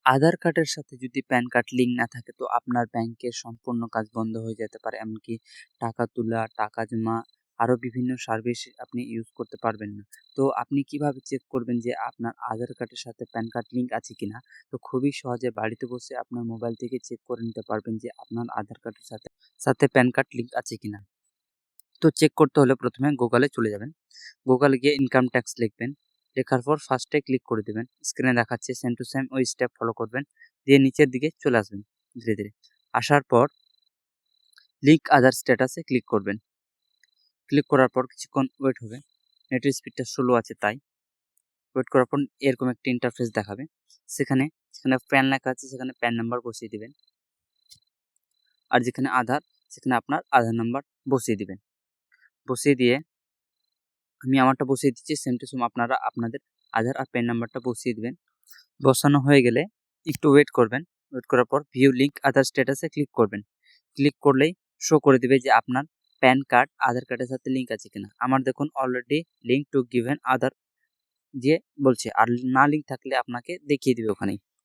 আধার কার্ডের সাথে যদি প্যান কার্ড লিঙ্ক না থাকে তো আপনার ব্যাংকের সম্পূর্ণ কাজ বন্ধ হয়ে যেতে পারে। এমনকি টাকা তোলা, টাকা জমা আরও বিভিন্ন সার্ভিস আপনি ইউজ করতে পারবেন না। তো আপনি কিভাবে চেক করবেন যে আপনার আধার কার্ডের সাথে প্যান কার্ড লিঙ্ক আছে কিনা? তো খুবই সহজে বাড়িতে বসে আপনার মোবাইল থেকে চেক করে নিতে পারবেন যে আপনার আধার কার্ডের সাথে প্যান কার্ড লিঙ্ক আছে কিনা। তো চেক করতে হলে প্রথমে গুগলে চলে যাবেন। গুগলে গিয়ে ইনকাম ট্যাক্স লিখবেন। লেখার পর ফার্স্টে ক্লিক করে দেবেন। স্ক্রিনে দেখাচ্ছে সেম টু সেম ওই স্টেপ ফলো করবেন। দিয়ে নিচের দিকে চলে আসবেন ধীরে ধীরে। আসার পর লিঙ্ক আধার স্ট্যাটাসে ক্লিক করবেন। ক্লিক করার পর কিছুক্ষণ ওয়েট হবে। নেটের স্পিডটা স্লো আছে তাই। ওয়েট করার পর এরকম একটা ইন্টারফেস দেখাবে। সেখানে প্যান লেখা আছে সেখানে প্যান নাম্বার বসিয়ে দিবেন। আর যেখানে আধার সেখানে আপনার আধার নাম্বার বসিয়ে দিবেন। বসিয়ে দিয়ে আমি আমারটা বসিয়ে দিচ্ছি, সেম টু সেম আপনারা আপনাদের আধার আর প্যান নাম্বারটা বসিয়ে দিবেন। বসানো হয়ে গেলে একটু ওয়েট করবেন। ওয়েট করার পর ভিউ লিঙ্ক আধার স্ট্যাটাসে ক্লিক করবেন। ক্লিক করলেই শো করে দেবে যে আপনার প্যান কার্ড আধার কার্ডের সাথে লিঙ্ক আছে কিনা। আমার দেখুন অলরেডি লিঙ্ক টু গিভেন আধার দিয়ে বলছে, আর না লিঙ্ক থাকলে আপনাকে দেখিয়ে দিবে ওখানেই।